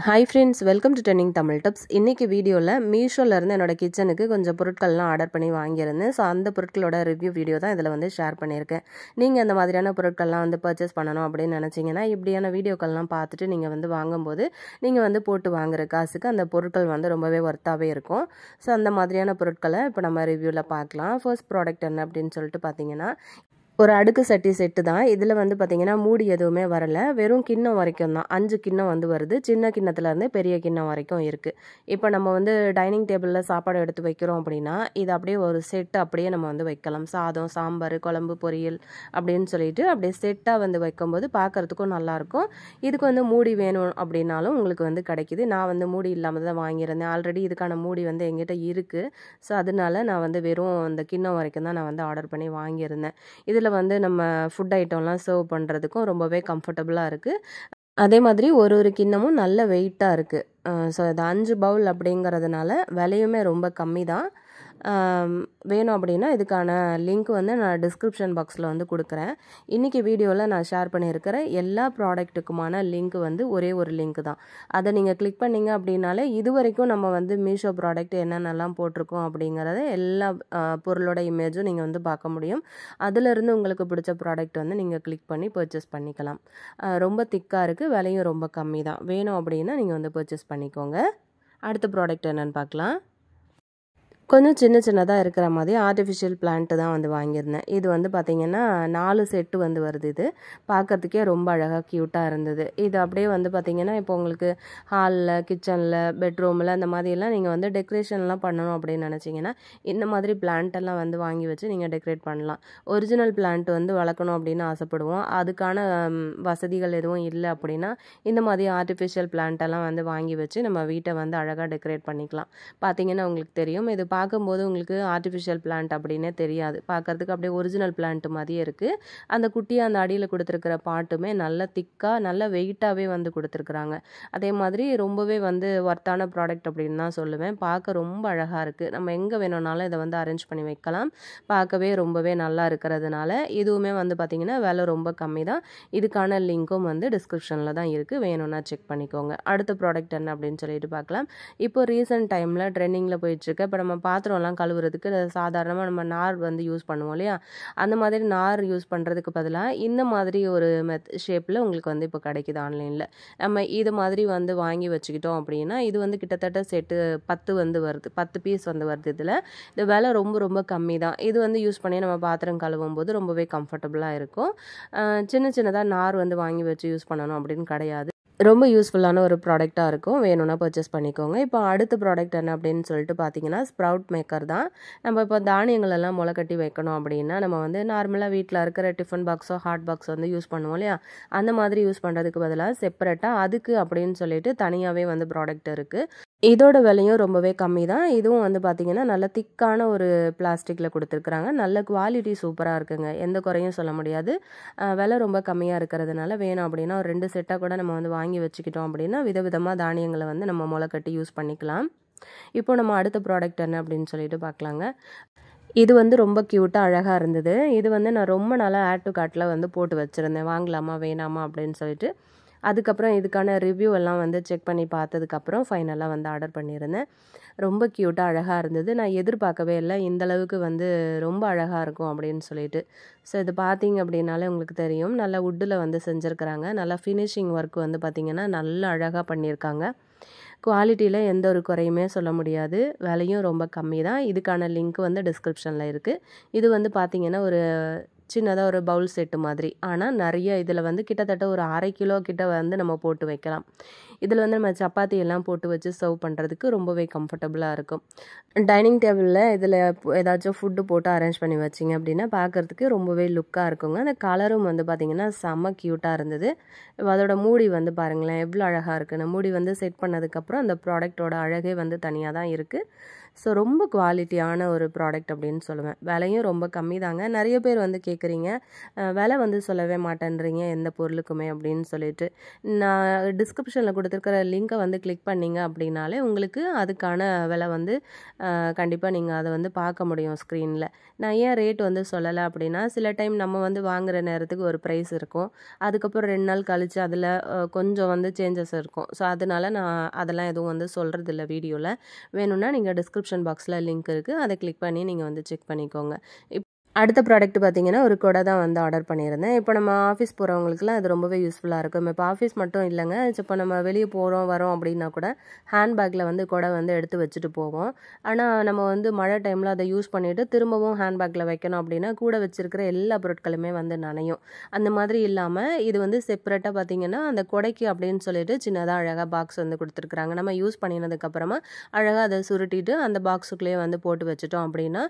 Hi friends, welcome to Trending Tamil Tips. இன்னைக்கு வீடியோல மீஷோல இருந்து என்னோட கிச்சனுக்கு கொஞ்சம் பொருட்கள்லாம் ஆர்டர் பண்ணி வாங்கியிருந்தேன். ஸோ அந்த பொருட்களோட ரிவ்யூ வீடியோ தான் இதில் வந்து ஷேர் பண்ணியிருக்கேன். நீங்கள் அந்த மாதிரியான பொருட்கள்லாம் வந்து பர்ச்சேஸ் பண்ணணும் அப்படின்னு நினச்சிங்கன்னா இப்படியான வீடியோக்கள்லாம் பார்த்துட்டு நீங்கள் வந்து வாங்கும்போது நீங்கள் வந்து போட்டு வாங்குற காசுக்கு அந்த பொருட்கள் வந்து ரொம்பவே ஒர்த்தாகவே இருக்கும். ஸோ அந்த மாதிரியான பொருட்களை இப்போ நம்ம ரிவ்யூவில் பார்க்கலாம். ஃபர்ஸ்ட் ப்ராடக்ட் என்ன அப்படின்னு சொல்லிட்டு பார்த்தீங்கன்னா ஒரு அடுக்கு சட்டி செட்டு தான். இதில் வந்து பார்த்திங்கன்னா மூடி எதுவுமே வரலை, வெறும் கிண்ணம் வரைக்கும் தான். 5 கிண்ணம் வந்து வருது, சின்ன கிண்ணத்துலேருந்து பெரிய கிண்ணம் வரைக்கும் இருக்குது. இப்போ நம்ம வந்து டைனிங் டேபிளில் சாப்பாடு எடுத்து வைக்கிறோம் அப்படின்னா இது அப்படியே ஒரு செட்டு அப்படியே நம்ம வந்து வைக்கலாம். சாதம், சாம்பார், குழம்பு, பொரியல் அப்படின்னு சொல்லிட்டு அப்படியே செட்டாக வந்து வைக்கும்போது பார்க்குறதுக்கும் நல்லாயிருக்கும். இதுக்கு வந்து மூடி வேணும் அப்படின்னாலும் உங்களுக்கு வந்து கிடைக்கிது. நான் வந்து மூடி இல்லாமல் தான் வாங்கியிருந்தேன். ஆல்ரெடி இதுக்கான மூடி வந்து எங்கிட்ட இருக்குது. ஸோ அதனால நான் வந்து வெறும் அந்த கிண்ணம் வரைக்கும் தான் நான் வந்து ஆர்டர் பண்ணி வாங்கியிருந்தேன். இதில் வந்து நம்ம ஃபுட் ஐட்டம்லாம் சர்வ் பண்ணுறதுக்கும் ரொம்பவே கம்ஃபர்டபுளாக இருக்குது. அதே மாதிரி ஒரு கிண்ணமும் நல்ல வெயிட்டாக இருக்குது. ஸோ இது 5 பவுல் அப்படிங்கிறதுனால விலையுமே ரொம்ப கம்மி தான். வேணும் அப்படின்னா இதுக்கான லிங்க் வந்து நான் டிஸ்கிரிப்ஷன் பாக்ஸில் வந்து கொடுக்குறேன். இன்றைக்கி வீடியோவில் நான் ஷேர் பண்ணியிருக்கிற எல்லா ப்ராடக்ட்டுக்குமான லிங்க் வந்து ஒரே ஒரு லிங்க் தான். அதை நீங்கள் கிளிக் பண்ணிங்க அப்படின்னாலே இது வரைக்கும் நம்ம வந்து மீஷோ ப்ராடக்ட் என்னென்னலாம் போட்டிருக்கோம் அப்படிங்கிறத எல்லா பொருளோட இமேஜும் நீங்கள் வந்து பார்க்க முடியும். அதிலிருந்து உங்களுக்கு பிடிச்ச ப்ராடக்ட் வந்து நீங்கள் கிளிக் பண்ணி பர்ச்சேஸ் பண்ணிக்கலாம். ரொம்ப திக்காக இருக்குது, விலையும் ரொம்ப கம்மி தான். வேணும் அப்படின்னா நீங்கள் வந்து பர்ச்சேஸ் பண்ணிக்கோங்க. அடுத்த ப்ராடக்ட் என்னென்னு பார்க்கலாம். கொஞ்சம் சின்னதாக இருக்கிற மாதிரி ஆர்டிஃபிஷியல் பிளான்ட்டு தான் வந்து வாங்கியிருந்தேன். இது வந்து பார்த்திங்கன்னா 4 செட்டு வந்து வருது. இது பார்க்குறதுக்கே ரொம்ப அழகாக க்யூட்டாக இருந்தது. இது அப்படியே வந்து பார்த்திங்கன்னா இப்போ உங்களுக்கு ஹாலில், கிச்சனில், பெட்ரூமில் அந்த மாதிரியெல்லாம் நீங்கள் வந்து டெக்கரேஷன்லாம் பண்ணணும் அப்படின்னு நினச்சிங்கன்னா இந்த மாதிரி பிளான்ட்டெல்லாம் வந்து வாங்கி வச்சு நீங்கள் டெக்கரேட் பண்ணலாம். ஒரிஜினல் பிளான்ட் வந்து வளர்க்கணும் அப்படின்னு ஆசைப்படுவோம். அதுக்கான வசதிகள் எதுவும் இல்லை அப்படின்னா இந்த மாதிரி ஆர்டிஃபிஷியல் பிளான்ட்டெல்லாம் வந்து வாங்கி வச்சு நம்ம வீட்டை வந்து அழகாக டெக்கரேட் பண்ணிக்கலாம். பார்த்திங்கன்னா உங்களுக்கு தெரியும், இது பார்க்கும்போது உங்களுக்கு ஆர்டிஃபிஷியல் பிளான்ட் அப்படின்னே தெரியாது. பார்க்குறதுக்கு அப்படியே ஒரிஜினல் பிளான்ட் மாதிரியே இருக்குது. அந்த குட்டியாக அந்த அடியில் கொடுத்துருக்கிற பாட்டுமே நல்ல திக்காக நல்ல வெயிட்டாகவே வந்து கொடுத்துருக்குறாங்க. அதே மாதிரி ரொம்பவே வந்து ஒர்த்தான ப்ராடக்ட் அப்படின்னு தான் சொல்லுவேன். பார்க்க ரொம்ப அழகாக இருக்குது. நம்ம எங்கே வேணும்னாலும் இதை வந்து அரேஞ்ச் பண்ணி வைக்கலாம். பார்க்கவே ரொம்பவே நல்லா இருக்கிறதுனால இதுவுமே வந்து பார்த்திங்கன்னா விலை ரொம்ப கம்மி தான். இதுக்கான லிங்க்கும் வந்து டிஸ்கிரிப்ஷனில் தான் இருக்குது, வேணும்னா செக் பண்ணிக்கோங்க. அடுத்த ப்ராடக்ட் என்ன அப்படின்னு சொல்லிட்டு பார்க்கலாம். இப்போ ரீசெண்ட் டைமில் ட்ரெண்டிங்கில் போயிட்டுருக்கு. இப்போ நம்ம பாத்திரம்லாம் கழுவுறதுக்கு சாதாரணமாக நம்ம நார் வந்து யூஸ் பண்ணுவோம் இல்லையா, அந்த மாதிரி நார் யூஸ் பண்ணுறதுக்கு பதிலாக இந்த மாதிரி ஒரு ஷேப்பில் உங்களுக்கு வந்து இப்போ கிடைக்கிது ஆன்லைனில். நம்ம இது மாதிரி வந்து வாங்கி வச்சுக்கிட்டோம் அப்படின்னா இது வந்து கிட்டத்தட்ட செட்டு 10 வந்து வருது, 10 பீஸ் வந்து வருது. இதில் இந்த விலை ரொம்ப கம்மி தான். இது வந்து யூஸ் பண்ணி நம்ம பாத்திரம் கழுவும் போது ரொம்பவே கம்ஃபர்டபுளாக இருக்கும். சின்னதாக நார் வந்து வாங்கி வச்சு யூஸ் பண்ணணும் அப்படின்னு கிடையாது. ரொம்ப யூஸ்ஃபுல்லான ஒரு ப்ராடக்டாக இருக்கும். வேணும்னா பர்ச்சேஸ் பண்ணிக்கோங்க. இப்போ அடுத்த ப்ராடக்ட் என்ன அப்படின்னு சொல்லிட்டு பார்த்தீங்கன்னா ஸ்ப்ரவுட் மேக்கர் தான். நம்ம இப்போ தானியங்கள் எல்லாம் முளை கட்டி வைக்கணும் அப்படின்னா நம்ம வந்து நார்மலாக வீட்டில் இருக்கிற டிஃபன் பாக்ஸோ ஹாட் பாக்ஸ் வந்து யூஸ் பண்ணுவோம் இல்லையா, அந்த மாதிரி யூஸ் பண்ணுறதுக்கு பதிலாக செப்பரேட்டாக அதுக்கு அப்படின்னு சொல்லிட்டு தனியாகவே வந்து ப்ராடக்ட் இருக்குது. இதோட விலையும் ரொம்பவே கம்மி தான். இதுவும் வந்து பார்த்திங்கன்னா நல்ல திக்கான ஒரு பிளாஸ்டிக்கில் கொடுத்துருக்குறாங்க. நல்ல குவாலிட்டி சூப்பராக இருக்குங்க, எந்த குறையும் சொல்ல முடியாது. விலை ரொம்ப கம்மியாக இருக்கிறதுனால வேணும் அப்படின்னா ஒரு 2 செட்டாக கூட நம்ம வந்து வாங்கி வச்சுக்கிட்டோம் அப்படின்னா விதவிதமாக தானியங்களை வந்து நம்ம முளை கட்டி யூஸ் பண்ணிக்கலாம். இப்போ நம்ம அடுத்த ப்ராடக்ட் என்ன அப்படின்னு சொல்லிட்டு பார்க்கலாங்க. இது வந்து ரொம்ப க்யூட்டாக அழகாக இருந்தது. இது வந்து நான் ரொம்ப நாளாக ஆட் டு கார்ட்டில் வந்து போட்டு வச்சுருந்தேன், வாங்கலாமா வேணாமா அப்படின்னு சொல்லிட்டு. அதுக்கப்புறம் இதுக்கான ரிவ்யூ எல்லாம் வந்து செக் பண்ணி பார்த்ததுக்கப்புறம் ஃபைனலாக வந்து ஆர்டர் பண்ணியிருந்தேன். ரொம்ப க்யூட்டாக அழகாக இருந்தது. நான் எதிர்பார்க்கவே இல்லை இந்தளவுக்கு வந்து ரொம்ப அழகாக இருக்கும் அப்படின்னு சொல்லிட்டு. ஸோ இது பார்த்தீங்க அப்படின்னாலே உங்களுக்கு தெரியும், நல்லா வுட்டில் வந்து செஞ்சுருக்கிறாங்க. நல்லா ஃபினிஷிங் ஒர்க் வந்து பார்த்திங்கன்னா நல்லா அழகாக பண்ணியிருக்காங்க. குவாலிட்டியில் எந்த ஒரு குறையுமே சொல்ல முடியாது. விலையும் ரொம்ப கம்மி தான். இதுக்கான லிங்க் வந்து டிஸ்கிரிப்ஷனில் இருக்குது. இது வந்து பார்த்திங்கன்னா ஒரு சின்னதாக ஒரு பவுல் செட்டு மாதிரி, ஆனால் நிறைய இதில் வந்து கிட்டத்தட்ட ஒரு 1/2 கிலோ கிட்ட வந்து நம்ம போட்டு வைக்கலாம். இதில் வந்து நம்ம சப்பாத்தி எல்லாம் போட்டு வச்சு சர்வ் பண்ணுறதுக்கு ரொம்பவே கம்ஃபர்டபுளாக இருக்கும். டைனிங் டேபிளில் இதில் ஏதாச்சும் ஃபுட்டு போட்டு அரேஞ்ச் பண்ணி வச்சிங்க அப்படின்னா பார்க்குறதுக்கு ரொம்பவே லுக்காக இருக்குங்க. அந்த கலரும் வந்து பார்த்திங்கன்னா செம்ம க்யூட்டாக இருந்தது. அதோட மூடி வந்து பாருங்களேன் எவ்வளோ அழகாக இருக்குன்னு. மூடி வந்து செட் பண்ணதுக்கப்புறம் அந்த ப்ராடக்டோட அழகே வந்து தனியாக தான் இருக்குது. ஸோ ரொம்ப குவாலிட்டியான ஒரு ப்ராடக்ட் அப்படின்னு சொல்லுவேன். விலையும் ரொம்ப கம்மி தாங்க. நிறைய பேர் வந்து கேட்குறீங்க, விலை வந்து சொல்லவே மாட்டேன்றீங்க எந்த பொருளுக்குமே அப்படின்னு சொல்லிட்டு. நான் டிஸ்கிரிப்ஷனில் கொடுத்துருக்கிற லிங்கை வந்து கிளிக் பண்ணிங்க அப்படின்னாலே உங்களுக்கு அதுக்கான விலை வந்து கண்டிப்பாக நீங்கள் அதை வந்து பார்க்க முடியும் ஸ்க்ரீனில். நான் ஏன் ரேட் வந்து சொல்லலை அப்படின்னா, சில டைம் நம்ம வந்து வாங்குகிற நேரத்துக்கு ஒரு ப்ரைஸ் இருக்கும், அதுக்கப்புறம் 2 நாள் கழித்து அதில் கொஞ்சம் வந்து சேஞ்சஸ் இருக்கும். ஸோ அதனால நான் அதெல்லாம் எதுவும் வந்து சொல்கிறதில்ல வீடியோவில். வேணும்னா நீங்கள் டிஸ்கிரிப்ஷன் பாக்ஸில் லிங்க் இருக்குது, அதை கிளிக் பண்ணி நீங்கள் வந்து செக் பண்ணிக்கோங்க. அடுத்த ப்ராடக்ட் பார்த்தீங்கன்னா, ஒரு கொடை தான் வந்து ஆர்டர் பண்ணியிருந்தேன். இப்போ நம்ம ஆஃபீஸ் போகிறவங்களுக்குலாம் அது ரொம்பவே யூஸ்ஃபுல்லாக இருக்கும். இப்போ ஆஃபீஸ் மட்டும் இல்லைங்க, இப்போ நம்ம வெளியே போகிறோம் வரோம் அப்படின்னா கூட ஹேண்ட்பேக்கில் வந்து கொடை வந்து எடுத்து வச்சுட்டு போவோம். ஆனால் நம்ம வந்து மழை டைமில் அதை யூஸ் பண்ணிவிட்டு திரும்பவும் ஹேண்ட்பேக்கில் வைக்கணும் அப்படின்னா கூட வச்சுருக்கிற எல்லா பொருட்களுமே வந்து நனையும். அந்த மாதிரி இல்லாமல் இது வந்து செப்பரேட்டாக பார்த்தீங்கன்னா, அந்த கொடைக்கு அப்படின்னு சொல்லிட்டு சின்னதாக அழகாக பாக்ஸ் வந்து கொடுத்துருக்குறாங்க. நம்ம யூஸ் பண்ணினதுக்கப்புறமா அழகாக அதை சுருட்டிட்டு அந்த பாக்ஸுக்குள்ளேயே வந்து போட்டு வச்சுட்டோம் அப்படின்னா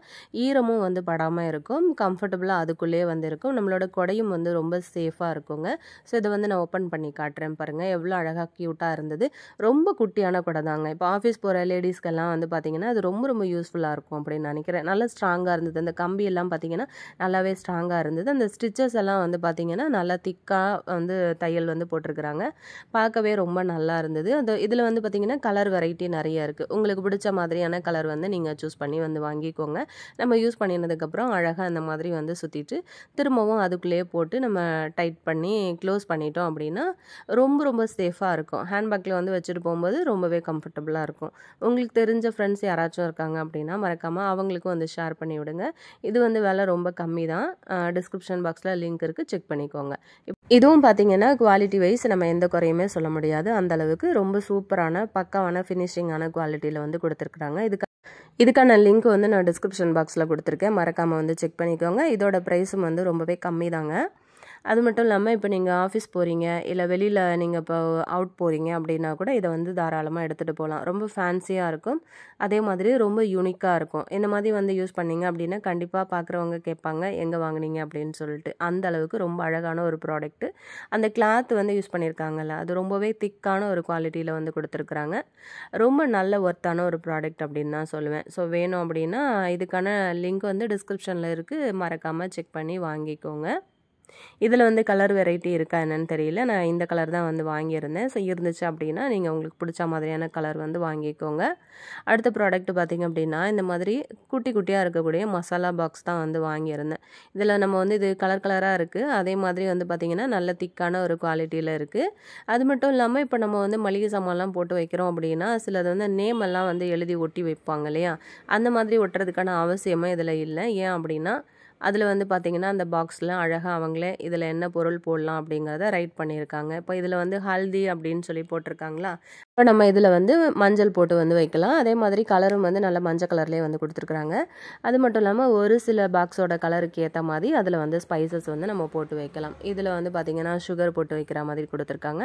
ஈரமும் வந்து படாமல் இருக்கும், கம்ஃபர்டபுளாக அதுக்குள்ளேயே வந்து இருக்கும். நம்மளோட கொடையும் வந்து ரொம்ப சேஃபாக இருக்குங்க. ஸோ இதை வந்து நான் ஓப்பன் பண்ணி காட்டுறேன் பாருங்கள், எவ்வளோ அழகாக க்யூட்டாக இருந்தது. ரொம்ப குட்டியான கொடை தாங்க. இப்போ ஆஃபீஸ் போகிற லேடிஸ்க்கெல்லாம் வந்து பார்த்திங்கன்னா அது ரொம்ப ரொம்ப யூஸ்ஃபுல்லாக இருக்கும் அப்படின்னு நினைக்கிறேன். நல்லா ஸ்ட்ராங்காக இருந்தது. அந்த கம்பியெல்லாம் பார்த்திங்கன்னா நல்லாவே ஸ்ட்ராங்காக இருந்தது. அந்த ஸ்டிச்சஸ் எல்லாம் வந்து பார்த்திங்கன்னா நல்லா திக்காக வந்து தையல் வந்து போட்டிருக்கிறாங்க. பார்க்கவே ரொம்ப நல்லா இருந்தது. அந்த இதில் வந்து பார்த்திங்கன்னா கலர் வெரைட்டி நிறைய இருக்குது. உங்களுக்கு பிடிச்ச மாதிரியான கலர் வந்து நீங்கள் சூஸ் பண்ணி வந்து வாங்கிக்கோங்க. நம்ம யூஸ் பண்ணினதுக்கப்புறம் அழகாக அந்த மாதிரி வந்து சுற்றிட்டு திரும்பவும் அதுக்குள்ளேயே போட்டு நம்ம டைட் பண்ணி க்ளோஸ் பண்ணிட்டோம் அப்படின்னா ரொம்ப ரொம்ப சேஃபாக இருக்கும். ஹேண்ட்பேக்கில் வந்து வச்சுட்டு போகும்போது ரொம்பவே கம்ஃபர்டபுளாக இருக்கும். உங்களுக்கு தெரிஞ்ச ஃப்ரெண்ட்ஸ் யாராச்சும் இருக்காங்க அப்படின்னா மறக்காமல் அவங்களுக்கும் வந்து ஷேர் பண்ணி விடுங்க. இது வந்து விலை ரொம்ப கம்மி தான். டிஸ்கிரிப்ஷன் பாக்ஸில் லிங்க் இருக்குது, செக் பண்ணிக்கோங்க. இதுவும் பார்த்தீங்கன்னா குவாலிட்டி வைஸ் நம்ம எந்த குறையுமே சொல்ல முடியாது. அந்தளவுக்கு ரொம்ப சூப்பரான பக்காவான ஃபினிஷிங்கான குவாலிட்டியில் வந்து கொடுத்துருக்குறாங்க. இதுக்கான லிங்க் வந்து நான் டிஸ்கிரிப்ஷன் பாக்ஸில் கொடுத்துருக்கேன், மறக்காமல் வந்து செக் பண்ணிக்கோங்க. இதோட ப்ரைஸும் வந்து ரொம்பவே கம்மி தாங்க. அது மட்டும் இல்லாமல் இப்போ நீங்கள் ஆஃபீஸ் போகிறீங்க, இல்லை வெளியில் நீங்கள் இப்போ அவுட் போகிறீங்க அப்படின்னா கூட இதை வந்து தாராளமாக எடுத்துகிட்டு போகலாம். ரொம்ப ஃபேன்சியாக இருக்கும், அதே மாதிரி ரொம்ப யூனிக்காக இருக்கும். இந்த மாதிரி வந்து யூஸ் பண்ணிங்க அப்படின்னா கண்டிப்பாக பார்க்குறவங்க கேட்பாங்க எங்கே வாங்கினீங்க அப்படின்னு சொல்லிட்டு. அந்த அளவுக்கு ரொம்ப அழகான ஒரு ப்ராடக்ட்டு. அந்த கிளாத் வந்து யூஸ் பண்ணியிருக்காங்கல்ல, அது ரொம்பவே திக்கான ஒரு குவாலிட்டியில் வந்து கொடுத்துருக்குறாங்க. ரொம்ப நல்ல ஒர்த்தான ஒரு ப்ராடக்ட் அப்படின்னு தான் சொல்லுவேன். ஸோ வேணும் அப்படின்னா இதுக்கான லிங்க் வந்து டிஸ்கிரிப்ஷனில் இருக்குது, மறக்காமல் செக் பண்ணி வாங்கிக்கோங்க. இதில் வந்து கலர் வெரைட்டி இருக்கா என்னன்னு தெரியல. நான் இந்த கலர் தான் வந்து வாங்கியிருந்தேன். ஸோ இருந்துச்சு அப்படின்னா நீங்கள் உங்களுக்கு பிடிச்ச மாதிரியான கலர் வந்து வாங்கிக்கோங்க. அடுத்த ப்ராடக்ட் பார்த்திங்க அப்படின்னா இந்த மாதிரி குட்டி குட்டியாக இருக்கக்கூடிய மசாலா பாக்ஸ் தான் வந்து வாங்கியிருந்தேன். இதில் நம்ம வந்து இது கலர் கலராக இருக்குது, அதே மாதிரி வந்து பார்த்திங்கன்னா நல்ல திக்கான ஒரு குவாலிட்டியில் இருக்குது. அது மட்டும் இல்லாமல் இப்போ நம்ம வந்து மளிகை சாமான்லாம் போட்டு வைக்கிறோம் அப்படின்னா சிலது வந்து நேம் எல்லாம் வந்து எழுதி ஒட்டி வைப்பாங்க இல்லையா, அந்த மாதிரி ஒட்டுறதுக்கான அவசியமே இதில் இல்லை. ஏன் அப்படின்னா அதில் வந்து பார்த்திங்கன்னா அந்த பாக்ஸில் அழகாக அவங்களே இதில் என்ன பொருள் போடலாம் அப்படிங்கிறத ரைட் பண்ணியிருக்காங்க. இப்போ இதில் வந்து ஹல்தி அப்படின்னு சொல்லி போட்டிருக்காங்களா, இப்போ நம்ம இதில் வந்து மஞ்சள் போட்டு வந்து வைக்கலாம். அதே மாதிரி கலரும் வந்து நல்ல மஞ்சள் கலர்லேயே வந்து கொடுத்துருக்குறாங்க. அது மட்டும் இல்லாமல் ஒரு சில பாக்ஸோட கலருக்கு ஏற்ற மாதிரி அதில் வந்து ஸ்பைசஸ் வந்து நம்ம போட்டு வைக்கலாம். இதில் வந்து பார்த்திங்கன்னா சுகர் போட்டு வைக்கிற மாதிரி கொடுத்துருக்காங்க.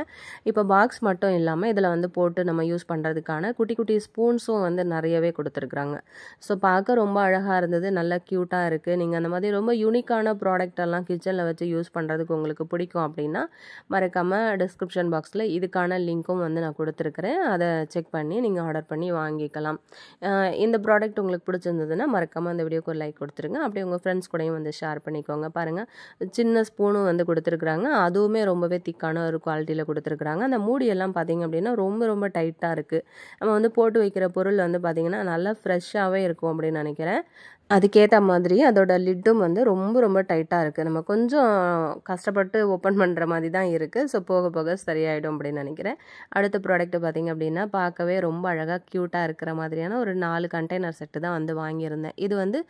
இப்போ பாக்ஸ் மட்டும் இல்லாமல் இதில் வந்து போட்டு நம்ம யூஸ் பண்ணுறதுக்கான குட்டி குட்டி ஸ்பூன்ஸும் வந்து நிறையவே கொடுத்துருக்குறாங்க. ஸோ பார்க்க ரொம்ப அழகாக இருந்தது, நல்லா க்யூட்டாக இருக்குது. நீங்கள் அந்த மாதிரி ரொம்ப யூனிக்கான ப்ராடக்ட் எல்லாம் கிச்சனில் வச்சு யூஸ் பண்ணுறதுக்கு உங்களுக்கு பிடிக்கும் அப்படின்னா மறக்காமல் டிஸ்கிரிப்ஷன் பாக்ஸில் இதுக்கான லிங்க்கும் வந்து நான் கொடுத்துருக்குறேன், அதை செக் பண்ணி நீங்கள் ஆர்டர் பண்ணி வாங்கிக்கலாம். இந்த ப்ராடக்ட் உங்களுக்கு பிடிச்சிருந்ததுன்னா மறக்காமல் அந்த வீடியோக்கு ஒரு லைக் கொடுத்துருங்க. அப்படியே உங்கள் ஃப்ரெண்ட்ஸ் கூடயும் வந்து ஷேர் பண்ணிக்கோங்க. பாருங்கள், சின்ன ஸ்பூனும் வந்து கொடுத்துருக்குறாங்க, அதுவுமே ரொம்பவே திக்கான ஒரு குவாலிட்டியில் கொடுத்துருக்குறாங்க. அந்த மூடியெல்லாம் பார்த்திங்க அப்படின்னா ரொம்ப ரொம்ப டைட்டாக இருக்குது. நம்ம வந்து போட்டு வைக்கிற பொருள் வந்து பார்த்திங்கன்னா நல்லா ஃப்ரெஷ்ஷாகவே இருக்கும் அப்படின்னு நினைக்கிறேன். அதுக்கேற்ற மாதிரி அதோட லிட்டும் வந்து ரொம்ப ரொம்ப டைட்டாக இருக்குது. நம்ம கொஞ்சம் கஷ்டப்பட்டு ஓப்பன் பண்ணுற மாதிரி தான் இருக்குது. ஸோ போக போக சரியாயிடும் அப்படின்னு நினைக்கிறேன். அடுத்த ப்ராடக்ட் பார்த்திங்க அப்படின்னா பார்க்கவே ரொம்ப அழகாக க்யூட்டாக இருக்கிற மாதிரியான ஒரு 4 கண்டெய்னர் செட்டு தான் வந்து வாங்கியிருந்தேன். இது வந்து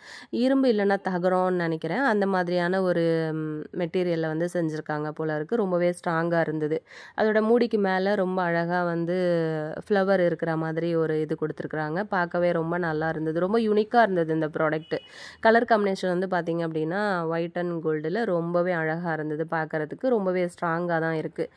இரும்பு இல்லைன்னா தகரம்னு நினைக்கிறேன், அந்த மாதிரியான ஒரு மெட்டீரியலில் வந்து செஞ்சுருக்காங்க போல இருக்குது. ரொம்பவே ஸ்ட்ராங்காக இருந்தது. அதோட மூடிக்கு மேலே ரொம்ப அழகாக வந்து ஃப்ளவர் இருக்கிற மாதிரி ஒரு இது கொடுத்துருக்குறாங்க. பார்க்கவே ரொம்ப நல்லா இருந்தது, ரொம்ப யூனிக்காக இருந்தது இந்த ப்ராடக்ட். கலர் காம்பினேஷன் வந்து பார்த்திங்க அப்படின்னா ஒயிட் அண்ட் கோல்டில் ரொம்பவே அழகாக இருந்தது, பார்க்குறதுக்கு ரொம்பவே ஸ்ட்ராங்காக தான் இருக்குது.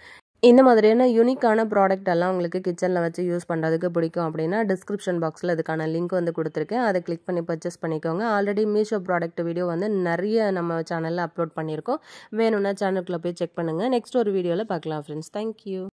இந்த மாதிரியான யூனிக்கான ப்ராடக்ட் எல்லாம் உங்களுக்கு கிச்சனில் வச்சு யூஸ் பண்ணுறதுக்கு பிடிக்கும் அப்படின்னா டிஸ்கிரிப்ஷன் பாக்ஸில் இதுக்கான லிங்க் வந்து கொடுத்துருக்கேன், அதை கிளிக் பண்ணி பர்ச்சேஸ் பண்ணிக்கோங்க. ஆல்ரெடி மீஷோ ப்ராடக்ட் வீடியோ வந்து நிறைய நம்ம சேனலில் அப்லோட் பண்ணியிருக்கோம், வேணும்னா சேனலுக்குள்ளே போய் செக் பண்ணுங்கள். நெக்ஸ்ட் ஒரு வீடியோவில் பார்க்கலாம் ஃப்ரெண்ட்ஸ். தேங்க்யூ.